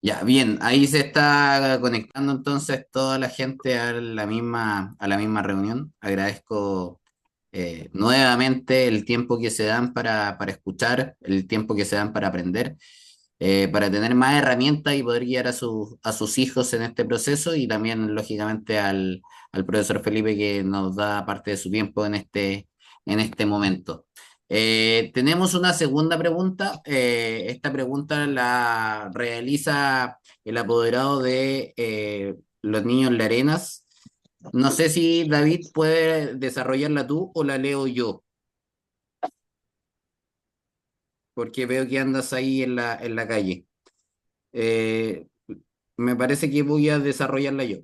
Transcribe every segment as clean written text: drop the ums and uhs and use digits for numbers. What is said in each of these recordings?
Ya, bien, ahí se está conectando entonces toda la gente a la misma reunión. Agradezco nuevamente el tiempo que se dan para escuchar, el tiempo que se dan para aprender, para tener más herramientas y poder guiar a sus hijos en este proceso y también, lógicamente, al profesor Felipe que nos da parte de su tiempo en este momento. Tenemos una segunda pregunta. Esta pregunta la realiza el apoderado de los niños La Arenas. No sé si David puede desarrollarla tú o la leo yo, porque veo que andas ahí en la calle. Eh, Me parece que voy a desarrollarla yo.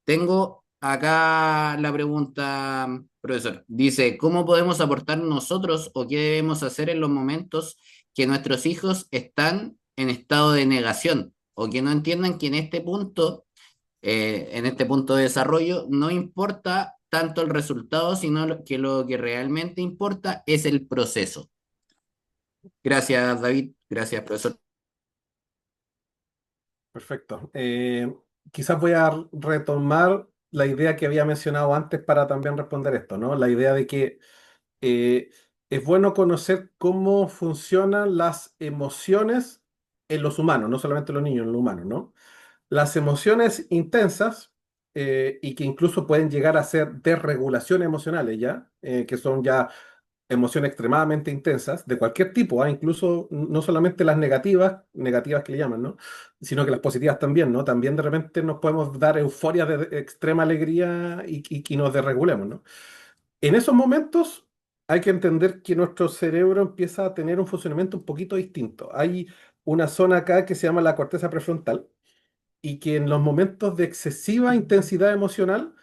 Tengo acá la pregunta, profesor. Dice, ¿cómo podemos aportar nosotros o qué debemos hacer en los momentos que nuestros hijos están en estado de negación o que no entiendan que en este punto de desarrollo, no importa tanto el resultado, sino que lo que realmente importa es el proceso? Gracias, David. Gracias, profesor. Perfecto. Quizás voy a retomar la idea que había mencionado antes para también responder esto, ¿no? La idea de que eh, es bueno conocer cómo funcionan las emociones en los humanos, no solamente en los niños, en los humanos, ¿no? Las emociones intensas y que incluso pueden llegar a ser desregulaciones emocionales, ¿ya? Que son ya emociones extremadamente intensas, de cualquier tipo, incluso no solamente las negativas, negativas que le llaman, ¿no? Sino que las positivas también, ¿no? También de repente nos podemos dar euforias de extrema alegría y nos desregulemos, ¿no? En esos momentos hay que entender que nuestro cerebro empieza a tener un funcionamiento un poquito distinto. Hay una zona acá que se llama la corteza prefrontal y que en los momentos de excesiva intensidad emocional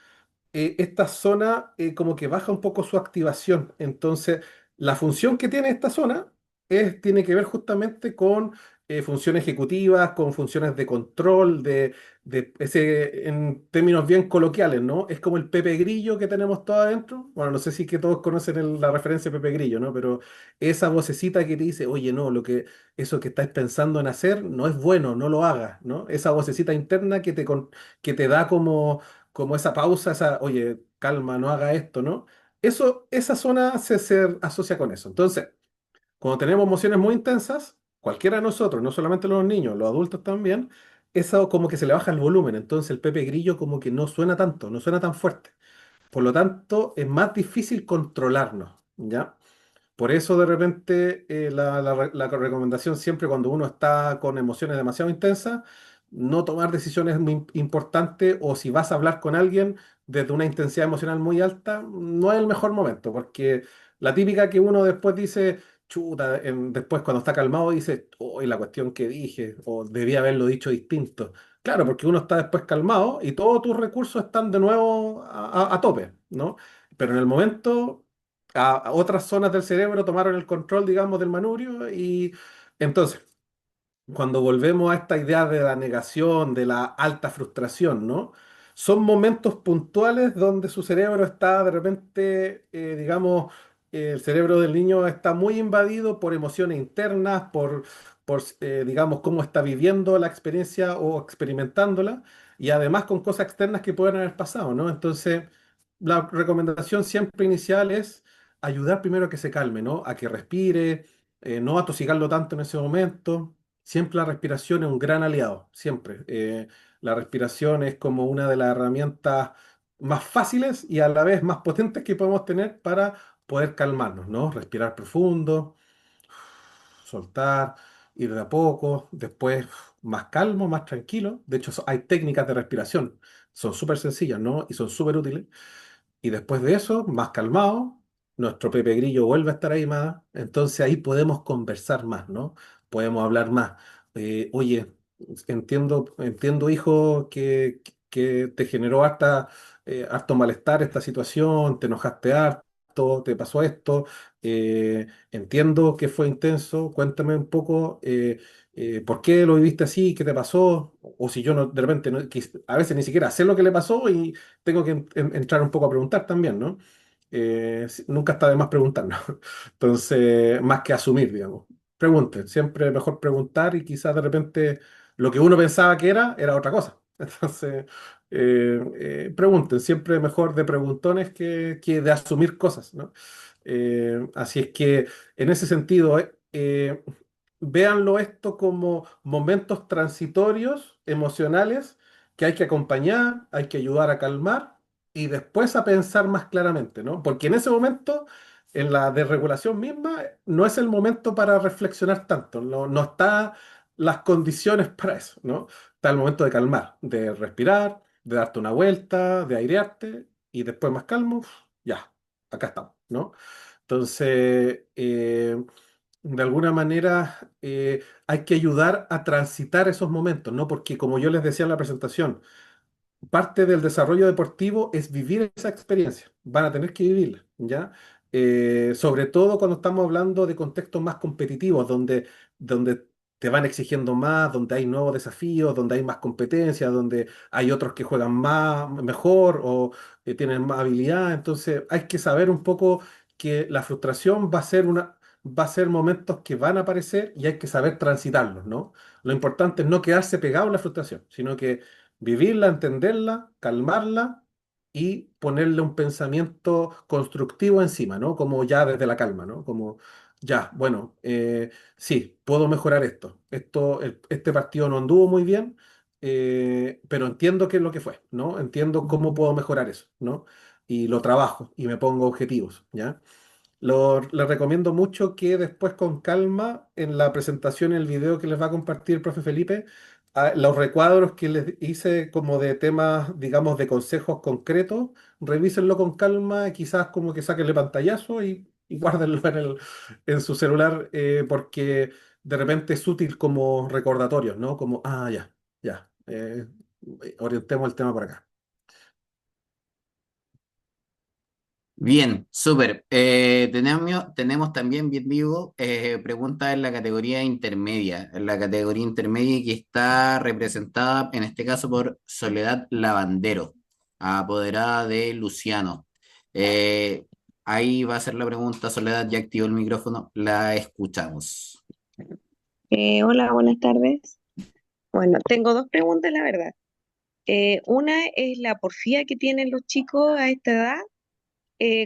esta zona como que baja un poco su activación. Entonces, la función que tiene esta zona tiene que ver justamente con funciones ejecutivas, con funciones de control, de ese, en términos bien coloquiales, ¿no? Es como el Pepe Grillo que tenemos todo adentro. Bueno, no sé si que todos conocen la referencia de Pepe Grillo, ¿no? Pero esa vocecita que te dice, oye, no, eso que estáis pensando en hacer no es bueno, no lo hagas, ¿no? Esa vocecita interna que te da como esa pausa, oye, calma, no haga esto, ¿no? Esa zona se asocia con eso. Entonces, cuando tenemos emociones muy intensas, cualquiera de nosotros, no solamente los niños, los adultos también, eso como que se le baja el volumen. Entonces el Pepe Grillo como que no suena tanto, no suena tan fuerte. Por lo tanto, es más difícil controlarnos, ¿ya? Por eso de repente la recomendación siempre cuando uno está con emociones demasiado intensas, no tomar decisiones muy importantes o si vas a hablar con alguien desde una intensidad emocional muy alta, no es el mejor momento, porque la típica que uno después dice, chuta, después cuando está calmado dice, oh, la cuestión que dije, o debía haberlo dicho distinto. Claro, porque uno está después calmado y todos tus recursos están de nuevo a tope, ¿no? Pero en el momento a otras zonas del cerebro tomaron el control, digamos, del manubrio y entonces, cuando volvemos a esta idea de la negación, de la alta frustración, ¿no? Son momentos puntuales donde su cerebro está de repente, digamos, el cerebro del niño está muy invadido por emociones internas, digamos, cómo está viviendo la experiencia o experimentándola, y además con cosas externas que pueden haber pasado, ¿no? Entonces, la recomendación siempre inicial es ayudar primero a que se calme, ¿no? A que respire, no atosigarlo tanto en ese momento. Siempre la respiración es un gran aliado, siempre. La respiración es como una de las herramientas más fáciles y a la vez más potentes que podemos tener para poder calmarnos, ¿no? Respirar profundo, soltar, ir de a poco, después más calmo, más tranquilo. De hecho, hay técnicas de respiración, son súper sencillas, ¿no? Y son súper útiles. Y después de eso, más calmado, nuestro Pepe Grillo vuelve a estar ahí más. Entonces ahí podemos conversar más, ¿no? Podemos hablar más. Oye, entiendo, hijo, que te generó harto malestar esta situación, te enojaste harto, te pasó esto. Entiendo que fue intenso. Cuéntame un poco por qué lo viviste así, qué te pasó. O si yo no, de repente, a veces ni siquiera sé lo que le pasó y tengo que entrar un poco a preguntar también, ¿no? Nunca está de más preguntar, ¿no? Entonces, más que asumir, digamos. Pregunten, siempre es mejor preguntar y quizás de repente lo que uno pensaba que era otra cosa. Entonces, pregunten, siempre mejor de preguntones que de asumir cosas, ¿no? Así es que en ese sentido, véanlo esto como momentos transitorios, emocionales, que hay que acompañar, hay que ayudar a calmar y después a pensar más claramente, ¿no? Porque en ese momento, en la desregulación misma, no es el momento para reflexionar tanto, no está las condiciones para eso, ¿no? Está el momento de calmar, de respirar, de darte una vuelta, de airearte y después más calmo, ya, acá estamos, ¿no? Entonces, de alguna manera hay que ayudar a transitar esos momentos, ¿no? Porque como yo les decía en la presentación, parte del desarrollo deportivo es vivir esa experiencia. Van a tener que vivirla, ¿ya? Sobre todo cuando estamos hablando de contextos más competitivos, donde te van exigiendo más, donde hay nuevos desafíos, donde hay más competencia, donde hay otros que juegan más, mejor o tienen más habilidad. Entonces hay que saber un poco que la frustración va a ser momentos que van a aparecer y hay que saber transitarlos, ¿no? Lo importante es no quedarse pegado en la frustración, sino que vivirla, entenderla, calmarla y ponerle un pensamiento constructivo encima, ¿no? Como ya desde la calma, ¿no? Como, ya, bueno, sí, puedo mejorar esto. Este partido no anduvo muy bien, pero entiendo qué es lo que fue, ¿no? Entiendo cómo puedo mejorar eso, ¿no? Y lo trabajo y me pongo objetivos, ¿ya? Les recomiendo mucho que después con calma, en la presentación, el video que les va a compartir el profe Felipe, los recuadros que les hice como de temas, digamos, de consejos concretos, revísenlo con calma, quizás como que sáquenle pantallazo y guárdenlo en su celular, porque de repente es útil como recordatorio, ¿no? Como, ya, ya, orientemos el tema por acá. Bien, súper. Tenemos también bien vivo preguntas en la categoría intermedia, que está representada en este caso por Soledad Lavandero, apoderada de Luciano. Eh, Ahí va a ser la pregunta, Soledad, ya activó el micrófono, la escuchamos. Hola, buenas tardes. Bueno, tengo dos preguntas, la verdad. Una es la porfía que tienen los chicos a esta edad,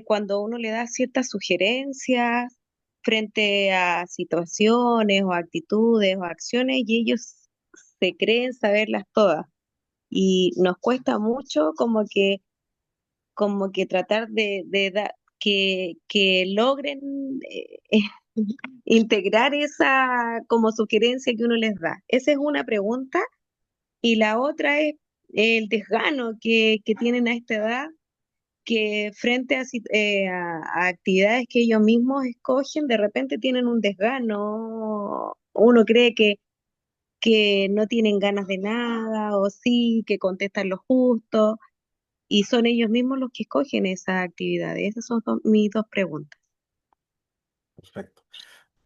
cuando uno le da ciertas sugerencias frente a situaciones o actitudes o acciones y ellos se creen saberlas todas. Y nos cuesta mucho como que tratar que logren integrar esa como sugerencia que uno les da. Esa es una pregunta. Y la otra es el desgano que tienen a esta edad, que frente a actividades que ellos mismos escogen, de repente tienen un desgano. Uno cree que no tienen ganas de nada, o sí, que contestan lo justo, y son ellos mismos los que escogen esas actividades. Esas son mis dos preguntas. Perfecto.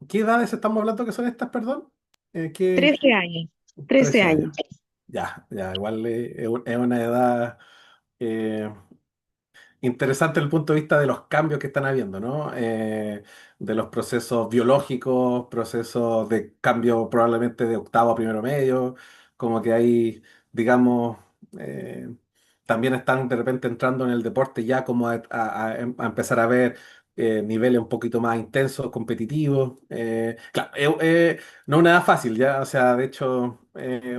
¿Qué edades estamos hablando que son estas, perdón? ¿Qué? 13 años, 13 13 años. años. Ya, ya, igual es una edad eh, interesante desde el punto de vista de los cambios que están habiendo, ¿no? De los procesos biológicos, procesos de cambio probablemente de octavo a primero medio, como que hay, digamos, eh, también están de repente entrando en el deporte ya como a empezar a ver niveles un poquito más intensos, competitivos. Claro, no es una edad fácil, ya, o sea, de hecho,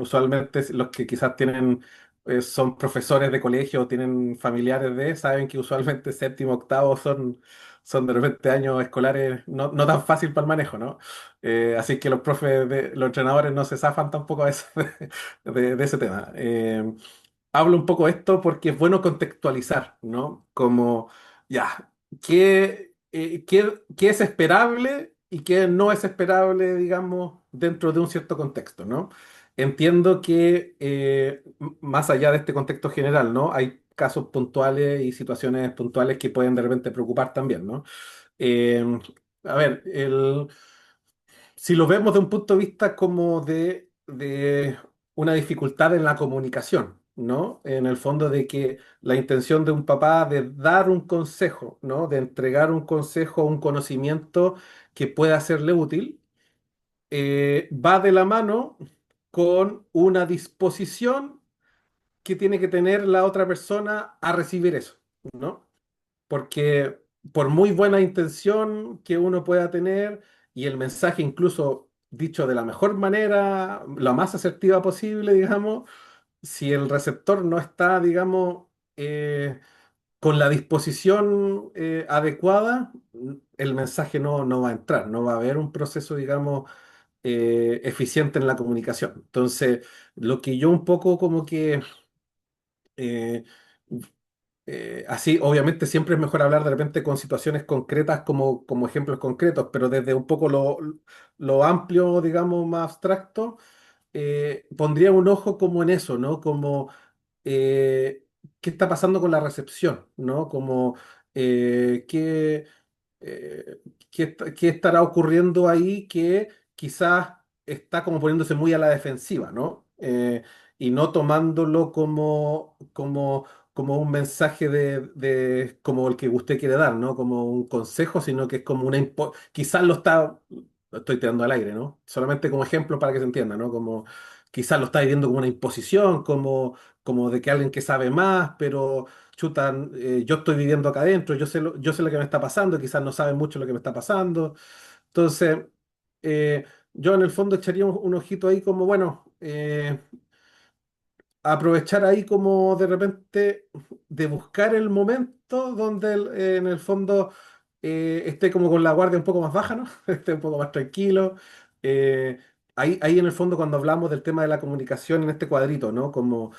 usualmente los que quizás tienen son profesores de colegio o tienen familiares saben que usualmente séptimo, octavo son de repente años escolares no tan fácil para el manejo, ¿no? Así que los entrenadores no se zafan tampoco a veces de ese tema. Hablo un poco de esto porque es bueno contextualizar, ¿no? Como, ya, qué es esperable y qué no es esperable, digamos, dentro de un cierto contexto, ¿no? Entiendo que más allá de este contexto general, ¿no? Hay casos puntuales y situaciones puntuales que pueden de repente preocupar también, ¿no? Eh, a ver, si lo vemos de un punto de vista como de una dificultad en la comunicación, ¿no? En el fondo de que la intención de un papá de dar un consejo, ¿no? De entregar un consejo, un conocimiento que pueda serle útil, va de la mano con una disposición que tiene que tener la otra persona a recibir eso, ¿no? Porque por muy buena intención que uno pueda tener y el mensaje incluso dicho de la mejor manera, lo más asertiva posible, digamos, si el receptor no está, digamos, con la disposición adecuada, el mensaje no va a entrar, no va a haber un proceso, digamos, eficiente en la comunicación. Entonces, lo que yo un poco como que eh, así, obviamente, siempre es mejor hablar de repente con situaciones concretas como ejemplos concretos, pero desde un poco lo amplio, digamos, más abstracto, pondría un ojo como en eso, ¿no? Como qué está pasando con la recepción, ¿no? Como qué, eh, qué estará ocurriendo ahí que quizás está como poniéndose muy a la defensiva, ¿no? Y no tomándolo como un mensaje como el que usted quiere dar, ¿no? Como un consejo, sino que es como quizás lo estoy tirando al aire, ¿no? Solamente como ejemplo para que se entienda, ¿no? Como quizás lo está viviendo como una imposición, como de que alguien que sabe más, pero chuta, yo estoy viviendo acá adentro, yo sé lo que me está pasando, quizás no saben mucho lo que me está pasando. Entonces, eh, yo en el fondo echaría un ojito ahí como, bueno, aprovechar ahí como de repente de buscar el momento donde en el fondo esté como con la guardia un poco más baja, ¿no? Esté un poco más tranquilo. Eh, ahí en el fondo cuando hablamos del tema de la comunicación en este cuadrito, ¿no? Como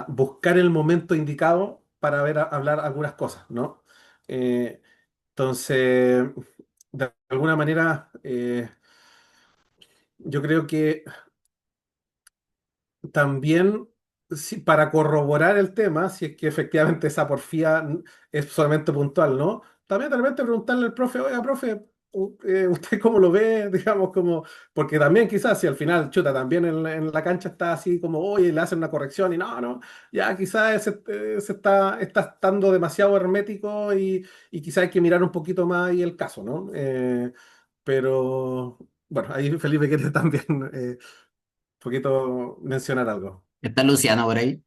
buscar el momento indicado para hablar algunas cosas, ¿no? Eh, entonces, de alguna manera, yo creo que también, para corroborar el tema, si es que efectivamente esa porfía es solamente puntual, ¿no? También de repente preguntarle al profe, oiga, profe, ¿usted cómo lo ve? Digamos, porque también quizás si al final, chuta, también en la cancha está así como, oye, le hacen una corrección y no, ya quizás está estando demasiado hermético y quizás hay que mirar un poquito más ahí el caso, ¿no? Pero, bueno, ahí Felipe quiere también poquito mencionar algo. ¿Está Luciano por ahí?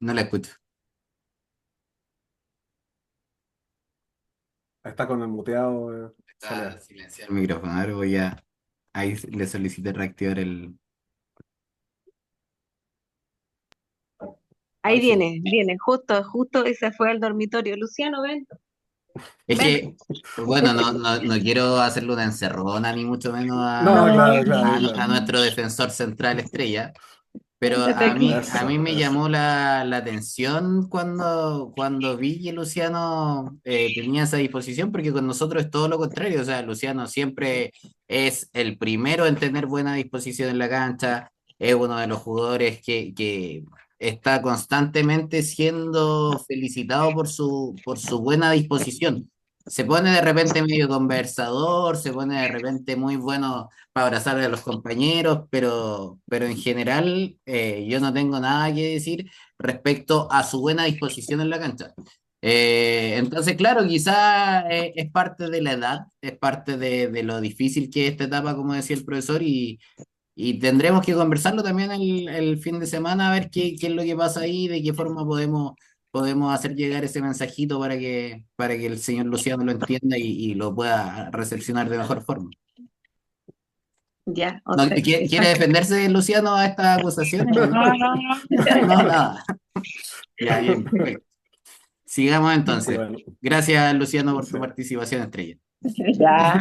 No la escucho. Está con el muteado, Está Soledad. silenciado el micrófono. Ahora voy a... Ahí le solicité reactivar el... Ahí Ahí sí. viene, justo y se fue al dormitorio. Luciano, ven, Es ven. que, bueno, no quiero hacerle una encerrona, ni mucho menos No, No, claro, claro, a claro. nuestro defensor central estrella, pero quédate aquí. a mí Eso, me eso. llamó la atención cuando vi que Luciano tenía esa disposición, porque con nosotros es todo lo contrario. O sea, Luciano siempre es el primero en tener buena disposición en la cancha, es uno de los jugadores que está constantemente siendo felicitado por su buena disposición. Se pone de repente medio conversador, se pone de repente muy bueno para abrazar a los compañeros, pero en general yo no tengo nada que decir respecto a su buena disposición en la cancha. Entonces, claro, quizá es parte de la edad, es parte de lo difícil que es esta etapa, como decía el profesor, y tendremos que conversarlo también el fin de semana, a ver qué es lo que pasa ahí, de qué forma podemos hacer llegar ese mensajito para que el señor Luciano lo entienda y lo pueda recepcionar de mejor forma. Ya, No, ¿quiere exacto. defenderse Luciano a estas acusaciones o no? No. No, nada. Ya, bien, perfecto. Sigamos entonces. Bueno. Gracias, Luciano, por Sí. tu participación, estrella. Ya.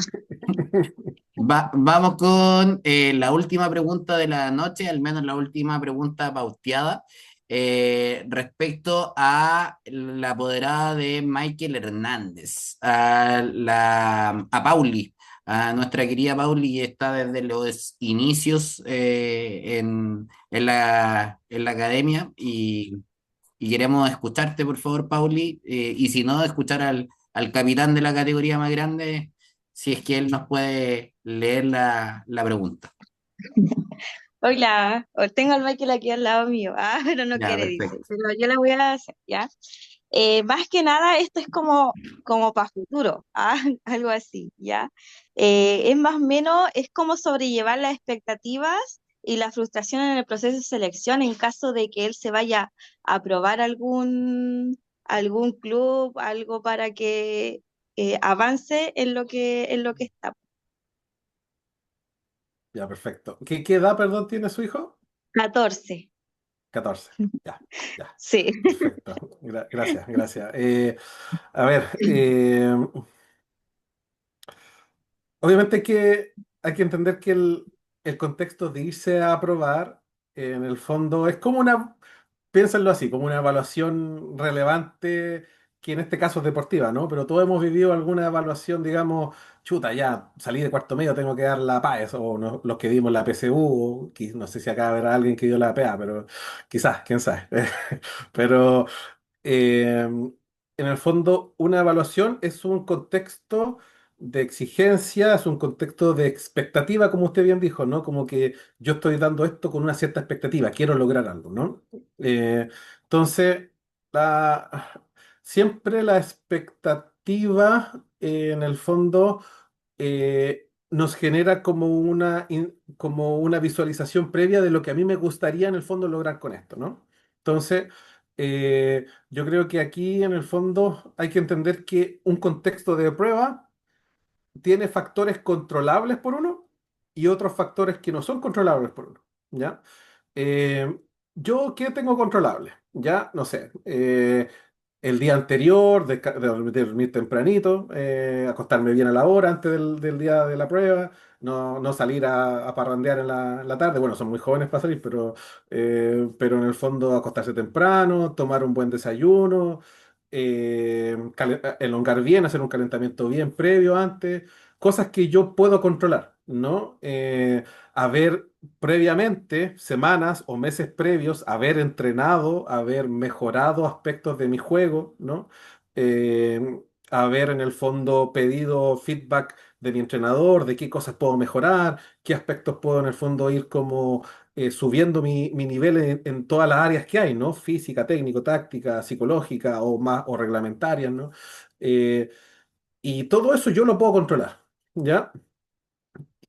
Vamos con la última pregunta de la noche, al menos la última pregunta pauteada, respecto a la apoderada de Michael Hernández, a Pauli, a nuestra querida Pauli, que está desde los inicios en la academia y queremos escucharte, por favor, Pauli, y si no, escuchar al capitán de la categoría más grande, si es que él nos puede leer la pregunta. Hola, tengo al Michael aquí al lado mío. Ah, pero no Ya, quiere, dice. perfecto. Pero yo la voy a hacer, ¿ya? Más que nada, esto es como para futuro, ¿ah? Algo así, ¿ya? Es más o menos, es como sobrellevar las expectativas y la frustración en el proceso de selección en caso de que él se vaya a probar algún club, algo para que avance en lo que está. Ya, perfecto. ¿Qué edad, perdón, tiene su hijo? 14, 14. Ya, ya. sí. Perfecto. Gracias, gracias. A ver, obviamente que hay que entender que el contexto de irse a probar, en el fondo, es como piénsenlo así, como una evaluación relevante, que en este caso es deportiva, ¿no? Pero todos hemos vivido alguna evaluación, digamos, chuta, ya salí de cuarto medio, tengo que dar la PAES, o los que dimos la PSU, no sé si acá habrá alguien que dio la PA, pero quizás, quién sabe. Pero en el fondo, una evaluación es un contexto de exigencia, es un contexto de expectativa, como usted bien dijo, ¿no? Como que yo estoy dando esto con una cierta expectativa, quiero lograr algo, ¿no? Entonces, la- siempre la expectativa, en el fondo, nos genera como una visualización previa de lo que a mí me gustaría en el fondo lograr con esto, ¿no? Entonces, yo creo que aquí en el fondo hay que entender que un contexto de prueba tiene factores controlables por uno y otros factores que no son controlables por uno, ¿ya? Eh, ¿Yo qué tengo controlable? Ya, no sé, el día anterior, de dormir tempranito, acostarme bien a la hora antes del día de la prueba, no salir a parrandear en la tarde. Bueno, son muy jóvenes para salir, pero en el fondo acostarse temprano, tomar un buen desayuno, elongar bien, hacer un calentamiento bien previo antes, cosas que yo puedo controlar, ¿no? Haber previamente, semanas o meses previos, haber entrenado, haber mejorado aspectos de mi juego, ¿no? Eh, Haber en el fondo pedido feedback de mi entrenador, de qué cosas puedo mejorar, qué aspectos puedo en el fondo ir como subiendo mi nivel en todas las áreas que hay, ¿no? Física, técnico, táctica, psicológica o más o reglamentarias, ¿no? Eh, y todo eso yo lo puedo controlar, ¿ya?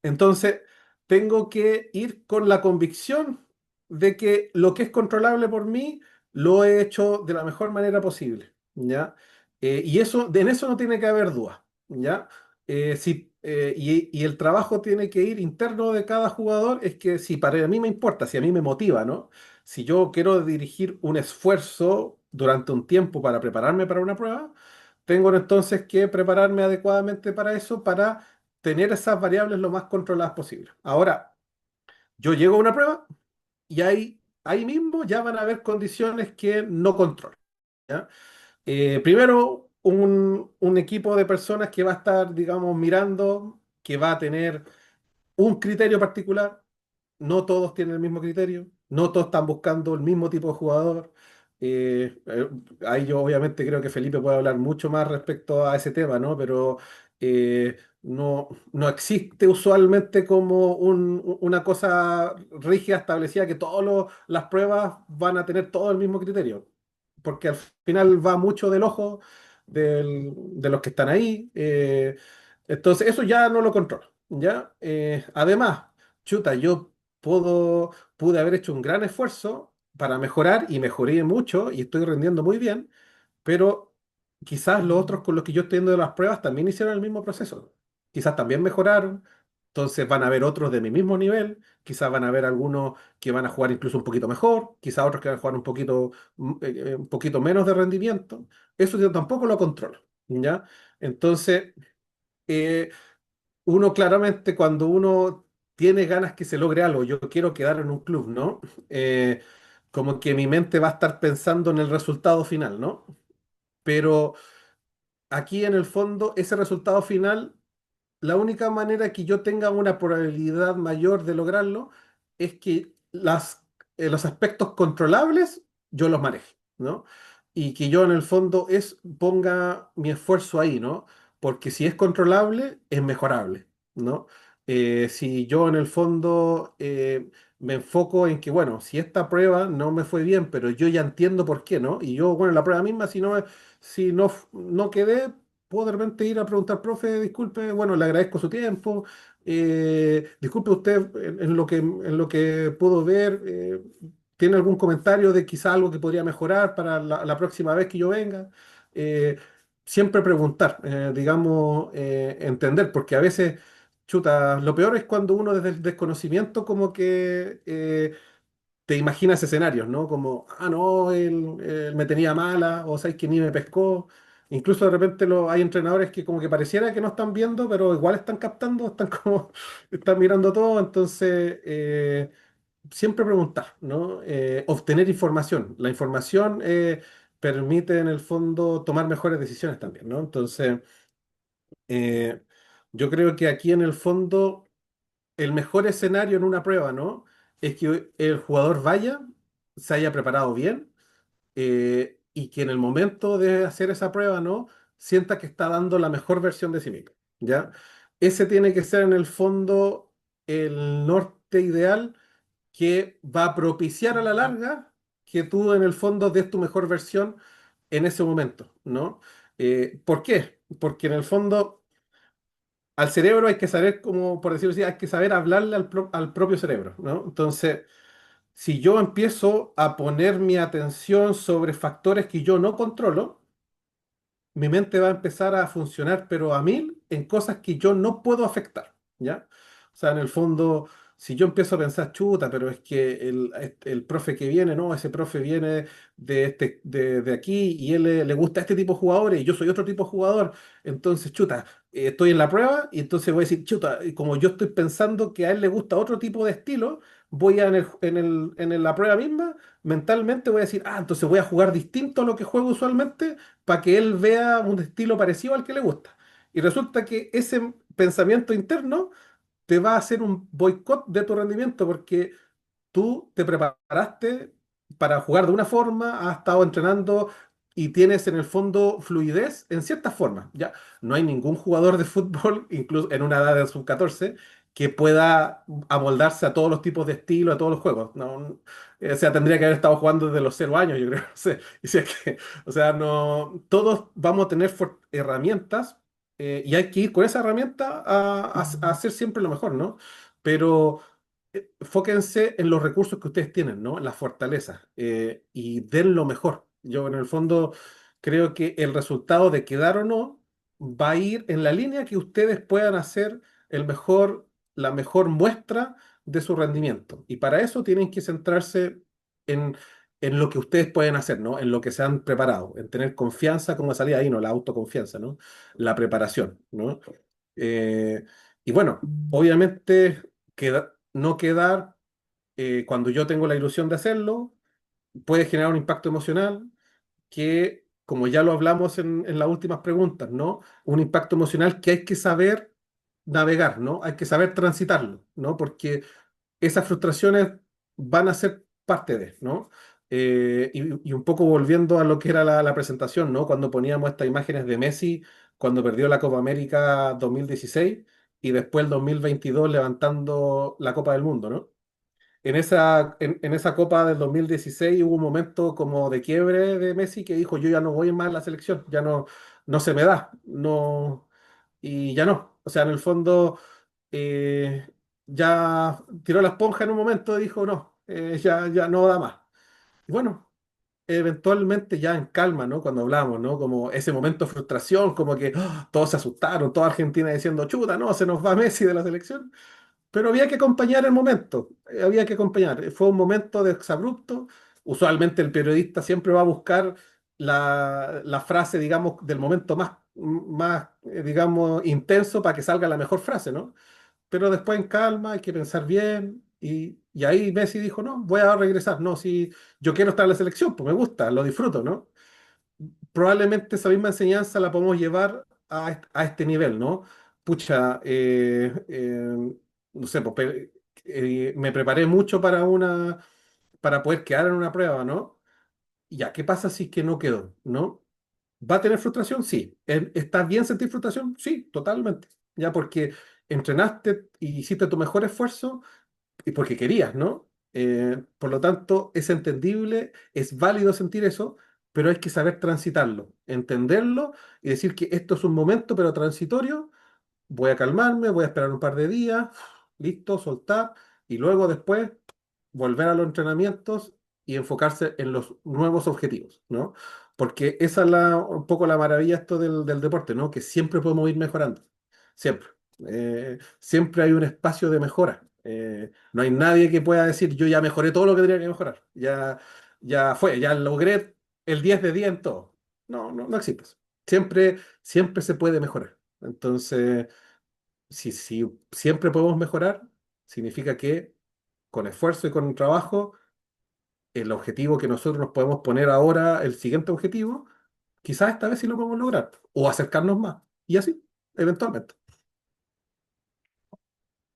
Entonces, tengo que ir con la convicción de que lo que es controlable por mí lo he hecho de la mejor manera posible, ¿ya? Y en eso no tiene que haber duda, ¿ya? Y el trabajo tiene que ir interno de cada jugador, es que si para mí me importa, si a mí me motiva, ¿no? Si yo quiero dirigir un esfuerzo durante un tiempo para prepararme para una prueba, tengo entonces que prepararme adecuadamente para eso, para tener esas variables lo más controladas posible. Ahora, yo llego a una prueba y ahí mismo ya van a haber condiciones que no controlo, ¿ya? Primero, un equipo de personas que va a estar, digamos, mirando, que va a tener un criterio particular. No todos tienen el mismo criterio, no todos están buscando el mismo tipo de jugador. Ahí yo obviamente creo que Felipe puede hablar mucho más respecto a ese tema, ¿no? Pero no existe usualmente como una cosa rígida establecida que todas las pruebas van a tener todo el mismo criterio, porque al final va mucho del ojo de los que están ahí. Entonces eso ya no lo controlo, ¿ya? Además, chuta, pude haber hecho un gran esfuerzo para mejorar y mejoré mucho y estoy rendiendo muy bien, pero quizás los otros con los que yo estoy yendo de las pruebas también hicieron el mismo proceso. Quizás también mejoraron, entonces van a haber otros de mi mismo nivel, quizás van a haber algunos que van a jugar incluso un poquito mejor, quizás otros que van a jugar un poquito menos de rendimiento. Eso yo tampoco lo controlo, ¿ya? Entonces, eh, uno claramente cuando uno tiene ganas que se logre algo, yo quiero quedar en un club, ¿no? Eh, Como que mi mente va a estar pensando en el resultado final, ¿no? Pero aquí en el fondo, ese resultado final, la única manera que yo tenga una probabilidad mayor de lograrlo es que los aspectos controlables yo los maneje, ¿no? Y que yo en el fondo ponga mi esfuerzo ahí, ¿no? Porque si es controlable, es mejorable, ¿no? Si yo en el fondo me enfoco en que, bueno, si esta prueba no me fue bien, pero yo ya entiendo por qué, ¿no? Y yo, bueno, en la prueba misma, si no, no quedé, puedo de repente ir a preguntar, profe, disculpe, bueno, le agradezco su tiempo, disculpe usted en lo que pudo ver, ¿tiene algún comentario de quizá algo que podría mejorar para la próxima vez que yo venga? Eh, Siempre preguntar, digamos, entender, porque a veces chuta, lo peor es cuando uno desde el desconocimiento como que te imaginas escenarios, ¿no? Como, ah, no, él me tenía mala, o sabes que ni me pescó. Incluso de repente hay entrenadores que como que pareciera que no están viendo, pero igual están captando, están como, están mirando todo. Entonces, siempre preguntar, ¿no? Obtener información. La información permite en el fondo tomar mejores decisiones también, ¿no? Entonces, eh, yo creo que aquí en el fondo el mejor escenario en una prueba, ¿no? Es que el jugador vaya, se haya preparado bien y que en el momento de hacer esa prueba, ¿no? Sienta que está dando la mejor versión de sí mismo, ¿ya? Ese tiene que ser en el fondo el norte ideal que va a propiciar a la larga que tú en el fondo des tu mejor versión en ese momento, ¿no? ¿Por qué? Porque en el fondo al cerebro hay que saber, como por decirlo así, hay que saber hablarle al propio cerebro, ¿no? Entonces, si yo empiezo a poner mi atención sobre factores que yo no controlo, mi mente va a empezar a funcionar, pero a mil, en cosas que yo no puedo afectar, ¿ya? O sea, en el fondo, si yo empiezo a pensar, chuta, pero es que el profe que viene, no, ese profe viene de aquí y él le gusta este tipo de jugadores y yo soy otro tipo de jugador, entonces, chuta, estoy en la prueba y entonces voy a decir, chuta, y como yo estoy pensando que a él le gusta otro tipo de estilo, voy a la prueba misma, mentalmente voy a decir, ah, entonces voy a jugar distinto a lo que juego usualmente para que él vea un estilo parecido al que le gusta. Y resulta que ese pensamiento interno te va a hacer un boicot de tu rendimiento porque tú te preparaste para jugar de una forma, has estado entrenando y tienes en el fondo fluidez en ciertas formas. Ya no hay ningún jugador de fútbol, incluso en una edad de sub-14, que pueda amoldarse a todos los tipos de estilo, a todos los juegos. No, o sea, tendría que haber estado jugando desde los 0 años, yo creo. No sé. Y si es que, o sea, no, todos vamos a tener herramientas y hay que ir con esa herramienta a hacer siempre lo mejor, ¿no? Pero fóquense en los recursos que ustedes tienen, ¿no? En las fortalezas y den lo mejor. Yo en el fondo creo que el resultado de quedar o no va a ir en la línea que ustedes puedan hacer la mejor muestra de su rendimiento. Y para eso tienen que centrarse en, en lo que ustedes pueden hacer, ¿no? En lo que se han preparado, en tener confianza, como salía ahí, ¿no? La autoconfianza, ¿no? La preparación, ¿no? Eh, y bueno, obviamente no quedar cuando yo tengo la ilusión de hacerlo, puede generar un impacto emocional que, como ya lo hablamos en las últimas preguntas, ¿no? Un impacto emocional que hay que saber navegar, ¿no? Hay que saber transitarlo, ¿no? Porque esas frustraciones van a ser parte de, ¿no? Y un poco volviendo a lo que era la presentación, ¿no? Cuando poníamos estas imágenes de Messi cuando perdió la Copa América 2016 y después el 2022 levantando la Copa del Mundo, ¿no? En esa Copa del 2016 hubo un momento como de quiebre de Messi que dijo, yo ya no voy más a la selección, ya no, no se me da, no, y ya no. O sea, en el fondo eh, ya tiró la esponja en un momento y dijo, no, ya no da más. Y bueno, eventualmente ya en calma, ¿no? Cuando hablamos, ¿no? Como ese momento de frustración, como que todos se asustaron, toda Argentina diciendo, chuta, no, se nos va Messi de la selección. Pero había que acompañar el momento, había que acompañar. Fue un momento de exabrupto. Usualmente el periodista siempre va a buscar la frase, digamos, del momento más digamos, intenso para que salga la mejor frase, ¿no? Pero después en calma hay que pensar bien y ahí Messi dijo, no, voy a regresar, no, si yo quiero estar en la selección, pues me gusta, lo disfruto, ¿no? Probablemente esa misma enseñanza la podemos llevar a este nivel, ¿no? Pucha, no sé, pues, me preparé mucho para poder quedar en una prueba, ¿no? Ya, ¿qué pasa si es que no quedó, ¿no? ¿Va a tener frustración? Sí. ¿Está bien sentir frustración? Sí, totalmente. Ya, porque entrenaste y hiciste tu mejor esfuerzo y porque querías, ¿no? Por lo tanto, es entendible, es válido sentir eso, pero hay que saber transitarlo, entenderlo y decir que esto es un momento, pero transitorio. Voy a calmarme, voy a esperar un par de días, listo, soltar, y luego después volver a los entrenamientos y enfocarse en los nuevos objetivos, ¿no? Porque esa es un poco la maravilla esto del deporte, ¿no? Que siempre podemos ir mejorando, siempre. Siempre hay un espacio de mejora. No hay nadie que pueda decir, yo ya mejoré todo lo que tenía que mejorar, ya fue, ya logré el 10 de 10 en todo. No, no, no existe eso. Siempre se puede mejorar. Entonces, si siempre podemos mejorar, significa que con esfuerzo y con trabajo, el objetivo que nosotros nos podemos poner ahora, el siguiente objetivo, quizás esta vez sí lo podemos lograr, o acercarnos más, y así, eventualmente.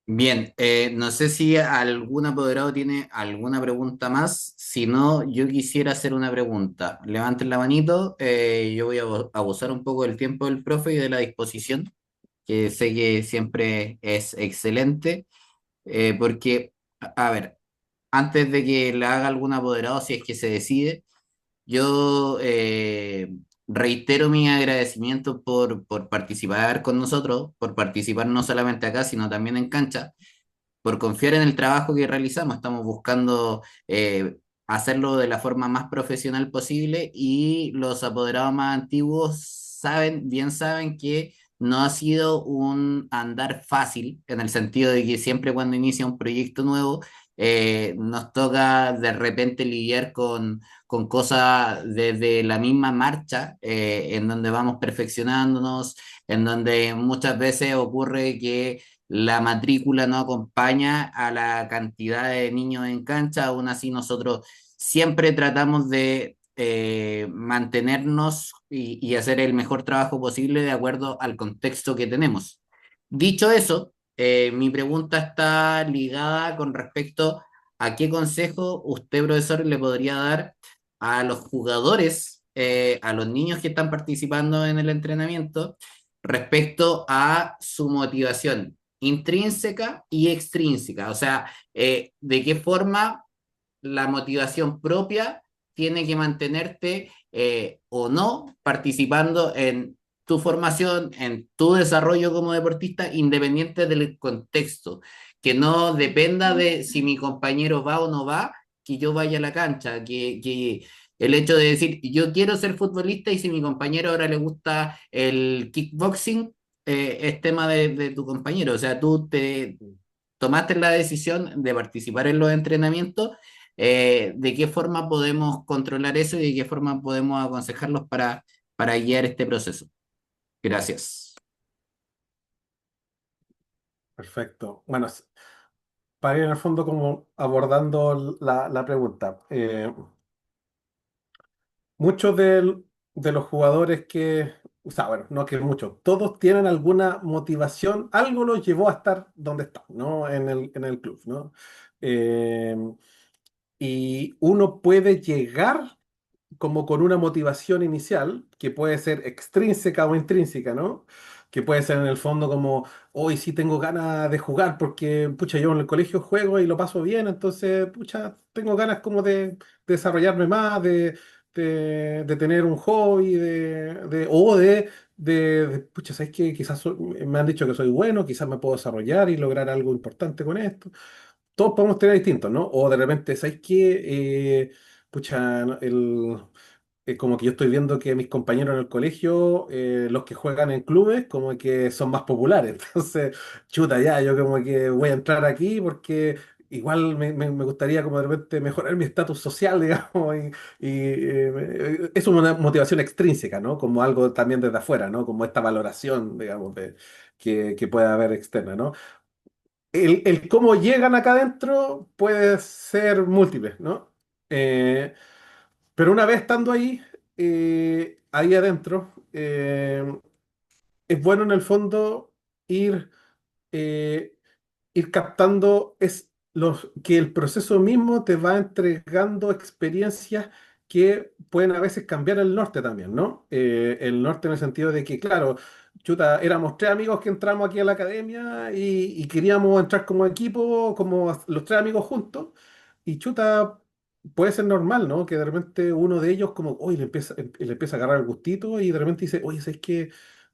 Bien, no sé si algún apoderado tiene alguna pregunta más. Si no, yo quisiera hacer una pregunta. Levanten la manito. Yo voy a abusar un poco del tiempo del profe y de la disposición, que sé que siempre es excelente, porque, a ver, antes de que le haga algún apoderado, si es que se decide, yo reitero mi agradecimiento por participar con nosotros, por participar no solamente acá, sino también en cancha, por confiar en el trabajo que realizamos. Estamos buscando hacerlo de la forma más profesional posible, y los apoderados más antiguos bien saben que no ha sido un andar fácil, en el sentido de que siempre cuando inicia un proyecto nuevo, nos toca de repente lidiar con cosas desde la misma marcha, en donde vamos perfeccionándonos, en donde muchas veces ocurre que la matrícula no acompaña a la cantidad de niños en cancha. Aún así nosotros siempre tratamos de mantenernos y hacer el mejor trabajo posible de acuerdo al contexto que tenemos. Dicho eso, mi pregunta está ligada con respecto a qué consejo usted, profesor, le podría dar a los jugadores, a los niños que están participando en el entrenamiento, respecto a su motivación intrínseca y extrínseca. O sea, de qué forma la motivación propia tiene que mantenerte, o no participando en tu formación, en tu desarrollo como deportista, independiente del contexto, que no dependa de si mi compañero va o no va, que yo vaya a la cancha, que el hecho de decir, yo quiero ser futbolista, y si mi compañero ahora le gusta el kickboxing, es tema de tu compañero. O sea, tú te tomaste la decisión de participar en los entrenamientos. ¿De qué forma podemos controlar eso y de qué forma podemos aconsejarlos para guiar este proceso? Gracias. Perfecto. Bueno, para ir en el fondo como abordando la pregunta. Muchos de los jugadores o sea, bueno, no que muchos, todos tienen alguna motivación, algo los llevó a estar donde están, ¿no? En el club, ¿no? Eh, y uno puede llegar como con una motivación inicial, que puede ser extrínseca o intrínseca, ¿no? Que puede ser en el fondo como, hoy sí tengo ganas de jugar porque, pucha, yo en el colegio juego y lo paso bien, entonces, pucha, tengo ganas como de desarrollarme más, de tener un hobby, pucha, ¿sabes qué? Quizás me han dicho que soy bueno, quizás me puedo desarrollar y lograr algo importante con esto. Todos podemos tener distintos, ¿no? O de repente, ¿sabes qué? Pucha, no, como que yo estoy viendo que mis compañeros en el colegio, los que juegan en clubes, como que son más populares. Entonces, chuta, ya, yo como que voy a entrar aquí porque igual me gustaría como de repente mejorar mi estatus social, digamos, es una motivación extrínseca, ¿no? Como algo también desde afuera, ¿no? Como esta valoración, digamos, que puede haber externa, ¿no? El cómo llegan acá adentro puede ser múltiple, ¿no? Pero una vez estando ahí adentro, es bueno en el fondo ir, eh, ir captando que el proceso mismo te va entregando experiencias que pueden a veces cambiar el norte también, ¿no? El norte en el sentido de que, claro, chuta, éramos tres amigos que entramos aquí a la academia y queríamos entrar como equipo, como los tres amigos juntos. y chuta, puede ser normal, ¿no? Que de repente uno de ellos como, oye, le empieza a agarrar el gustito y de repente dice, oye, ¿sabes qué?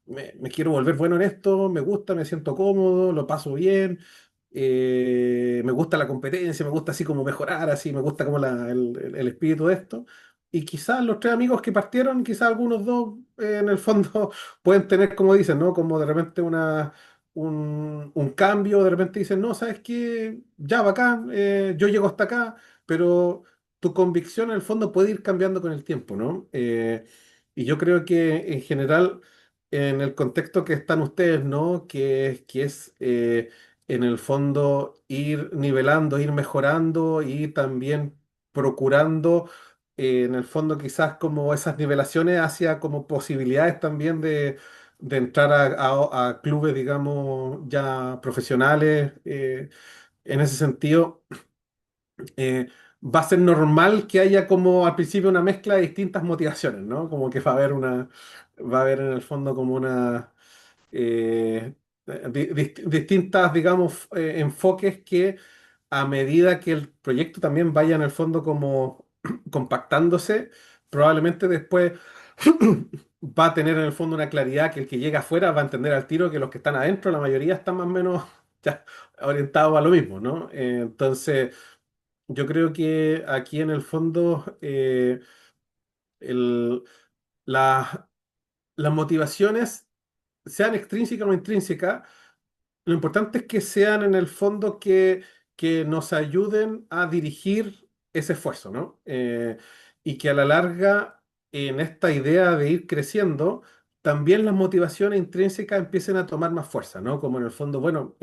Me quiero volver bueno en esto, me gusta, me siento cómodo, lo paso bien, me gusta la competencia, me gusta así como mejorar, así, me gusta como el espíritu de esto. Y quizás los tres amigos que partieron, quizás algunos dos, en el fondo, pueden tener, como dicen, ¿no? Como de repente un cambio, de repente dicen, no, ¿sabes qué? Ya, bacán, yo llego hasta acá, pero tu convicción en el fondo puede ir cambiando con el tiempo, ¿no? Y yo creo que en general, en el contexto que están ustedes, ¿no? Que es en el fondo ir nivelando, ir mejorando y también procurando, en el fondo quizás como esas nivelaciones hacia como posibilidades también de entrar a clubes, digamos, ya profesionales. En ese sentido, eh, va a ser normal que haya como al principio una mezcla de distintas motivaciones, ¿no? Como que va a haber en el fondo como una distintas, digamos, enfoques que a medida que el proyecto también vaya en el fondo como compactándose, probablemente después va a tener en el fondo una claridad que el que llega afuera va a entender al tiro que los que están adentro, la mayoría están más o menos ya orientados a lo mismo, ¿no? Entonces, yo creo que aquí en el fondo el- la- las motivaciones, sean extrínsecas o intrínsecas, lo importante es que sean en el fondo que nos ayuden a dirigir ese esfuerzo, ¿no? Y que a la larga, en esta idea de ir creciendo, también las motivaciones intrínsecas empiecen a tomar más fuerza, ¿no? Como en el fondo, bueno,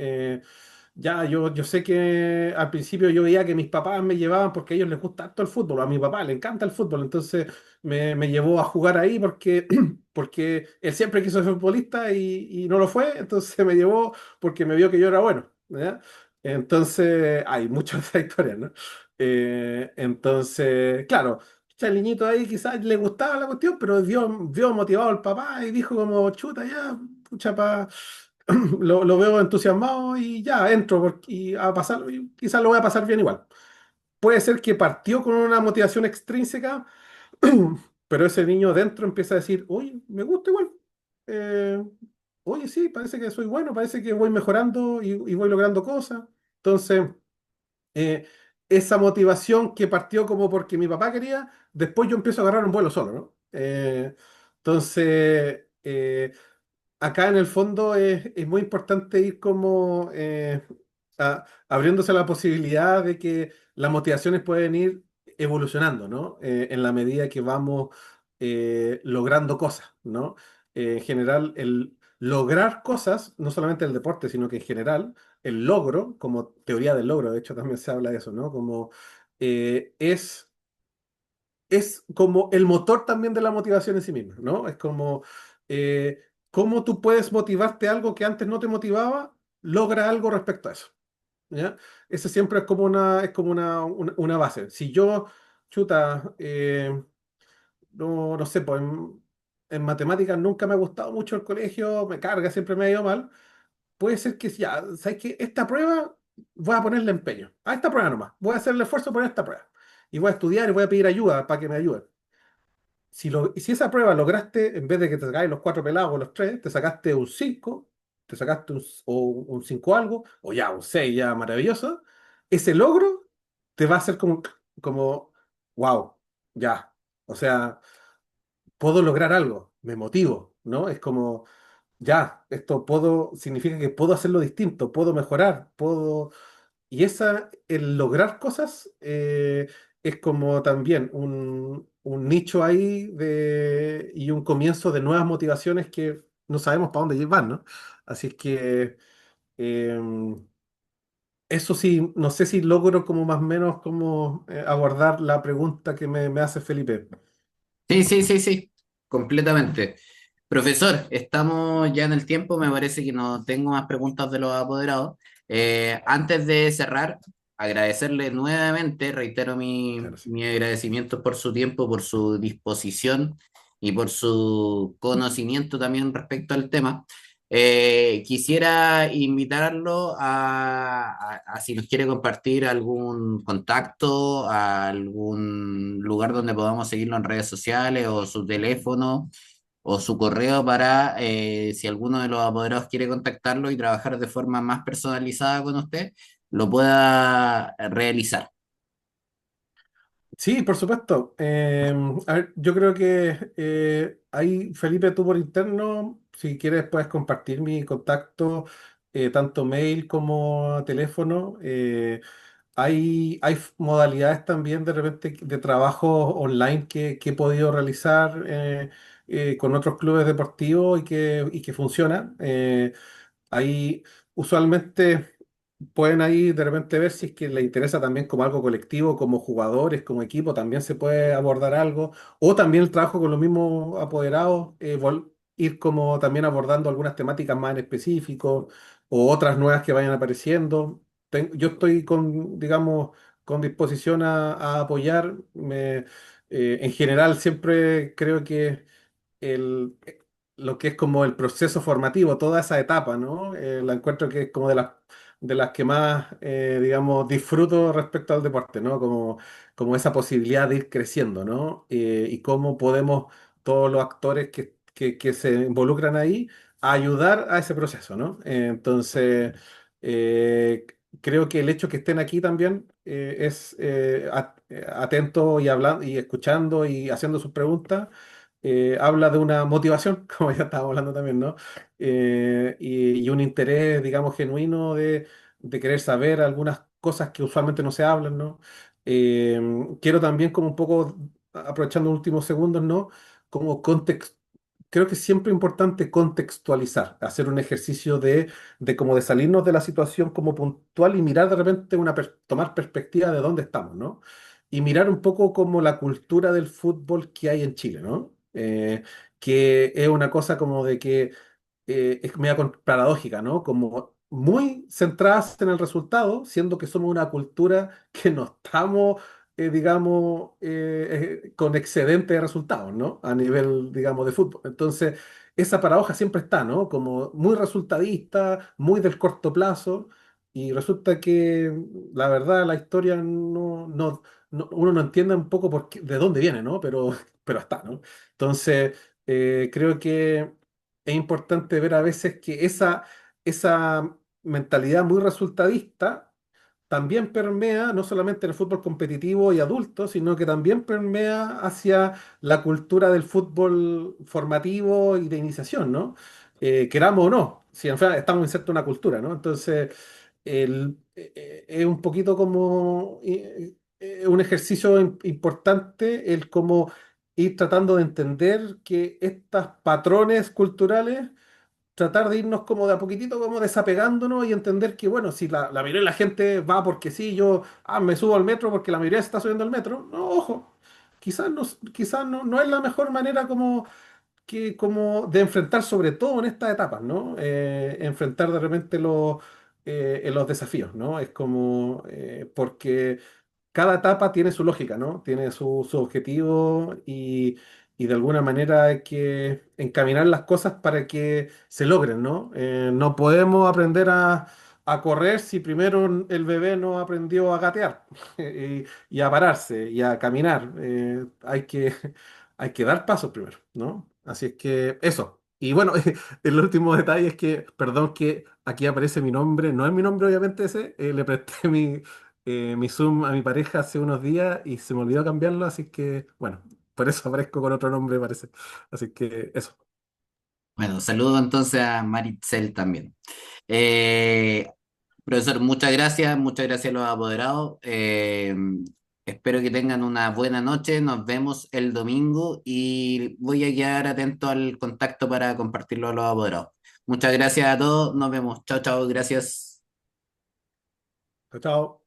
ya yo sé que al principio yo veía que mis papás me llevaban porque a ellos les gusta tanto el fútbol, a mi papá le encanta el fútbol, entonces me llevó a jugar ahí porque él siempre quiso ser futbolista y no lo fue, entonces me llevó porque me vio que yo era bueno, ¿ya? Entonces, hay muchas de esas historias, ¿no? Entonces, claro, el niñito ahí quizás le gustaba la cuestión, pero vio motivado al papá y dijo como, chuta, ya, pucha, lo veo entusiasmado y ya, entro y a pasar, y quizás lo voy a pasar bien igual. Puede ser que partió con una motivación extrínseca, pero ese niño dentro empieza a decir, oye, me gusta igual. Eh, Oye, sí, parece que soy bueno, parece que voy mejorando y voy logrando cosas. Entonces, eh, esa motivación que partió como porque mi papá quería, después yo empiezo a agarrar un vuelo solo, ¿no? Entonces, acá en el fondo es muy importante ir como abriéndose a la posibilidad de que las motivaciones pueden ir evolucionando, ¿no? En la medida que vamos logrando cosas, ¿no? En general, el lograr cosas, no solamente el deporte, sino que en general, el logro, como teoría del logro, de hecho también se habla de eso, ¿no? Como es como el motor también de la motivación en sí misma, ¿no? Es como eh, cómo tú puedes motivarte a algo que antes no te motivaba, logra algo respecto a eso, ¿ya? Ese siempre es como una base. Si yo, chuta, no sé, pues en matemáticas nunca me ha gustado mucho el colegio, me carga, siempre me ha ido mal, puede ser que ya, ¿sabes qué? Esta prueba voy a ponerle empeño. A esta prueba nomás. Voy a hacer el esfuerzo por esta prueba. Y voy a estudiar y voy a pedir ayuda para que me ayuden. Si esa prueba lograste, en vez de que te sacáis los cuatro pelados o los tres, te sacaste un 5, te sacaste un 5 algo, o ya un 6 ya maravilloso, ese logro te va a hacer como wow, ya. O sea, puedo lograr algo, me motivo, ¿no? Es como, ya, significa que puedo hacerlo distinto, puedo mejorar, y el lograr cosas es como también un nicho ahí y un comienzo de nuevas motivaciones que no sabemos para dónde van, ¿no? Así es que eso sí, no sé si logro como más o menos como abordar la pregunta que me hace Felipe. Sí, sí, sí, sí, completamente. Profesor, estamos ya en el tiempo, me parece que no tengo más preguntas de los apoderados. Antes de cerrar, agradecerle nuevamente, reitero Claro, sí. mi agradecimiento por su tiempo, por su disposición y por su conocimiento también respecto al tema. Quisiera invitarlo a si nos quiere compartir algún contacto, a algún lugar donde podamos seguirlo en redes sociales o su teléfono o su correo para si alguno de los apoderados quiere contactarlo y trabajar de forma más personalizada con usted, lo pueda realizar. Sí, por supuesto. A ver, yo creo que ahí, Felipe, tú por interno, si quieres, puedes compartir mi contacto, tanto mail como teléfono. Hay modalidades también de repente de trabajo online que he podido realizar con otros clubes deportivos y que funciona. Ahí usualmente pueden ahí de repente ver si es que le interesa también como algo colectivo, como jugadores, como equipo, también se puede abordar algo. O también el trabajo con los mismos apoderados, ir como también abordando algunas temáticas más en específico o otras nuevas que vayan apareciendo. Yo estoy con, digamos, con disposición a apoyar. En general siempre creo que el, lo que es como el proceso formativo, toda esa etapa, ¿no? La encuentro que es como de las que más, digamos, disfruto respecto al deporte, ¿no? Como esa posibilidad de ir creciendo, ¿no? Y cómo podemos, todos los actores que se involucran ahí, ayudar a ese proceso, ¿no? Entonces, creo que el hecho que estén aquí también es atento y hablando y escuchando y haciendo sus preguntas habla de una motivación, como ya estábamos hablando también, ¿no? Y un interés, digamos, genuino de querer saber algunas cosas que usualmente no se hablan, ¿no? Eh, Quiero también como un poco, aprovechando los últimos segundos, ¿no? Como creo que es siempre importante contextualizar, hacer un ejercicio de como de salirnos de la situación como puntual y mirar de repente tomar perspectiva de dónde estamos, ¿no? Y mirar un poco como la cultura del fútbol que hay en Chile, ¿no? Que es una cosa como de que es media paradójica, ¿no? Como muy centradas en el resultado, siendo que somos una cultura que no estamos, digamos, con excedente de resultados, ¿no? A nivel, digamos, de fútbol. Entonces, esa paradoja siempre está, ¿no? Como muy resultadista, muy del corto plazo, y resulta que, la verdad, la historia uno no entiende un poco de dónde viene, ¿no? Pero está, ¿no? Entonces, creo que es importante ver a veces que esa mentalidad muy resultadista también permea no solamente en el fútbol competitivo y adulto, sino que también permea hacia la cultura del fútbol formativo y de iniciación, ¿no? Queramos o no, si en fin estamos insertos en una cultura, ¿no? Entonces, es un poquito como un ejercicio importante el como ir tratando de entender que estos patrones culturales tratar de irnos como de a poquitito, como desapegándonos y entender que, bueno, si la mayoría de la gente va porque sí, yo me subo al metro porque la mayoría se está subiendo al metro, no, ojo, quizás no es la mejor manera como de enfrentar, sobre todo en estas etapas, ¿no? Enfrentar de repente los desafíos, ¿no? Es como, porque cada etapa tiene su lógica, ¿no? Tiene su objetivo y de alguna manera hay que encaminar las cosas para que se logren, ¿no? No podemos aprender a correr si primero el bebé no aprendió a gatear y a pararse y a caminar. Hay que dar pasos primero, ¿no? Así es que eso. Y bueno, el último detalle es que, perdón que aquí aparece mi nombre, no es mi nombre obviamente ese, le presté mi Zoom a mi pareja hace unos días y se me olvidó cambiarlo, así que, bueno, por eso aparezco con otro nombre, parece. Así que eso. Bueno, saludo entonces a Maritzel también. Eh, Profesor, muchas gracias a los apoderados. Espero que tengan una buena noche. Nos vemos el domingo y voy a quedar atento al contacto para compartirlo a los apoderados. Muchas gracias a todos. Nos vemos. Chao, chao. Gracias. Chao, chao.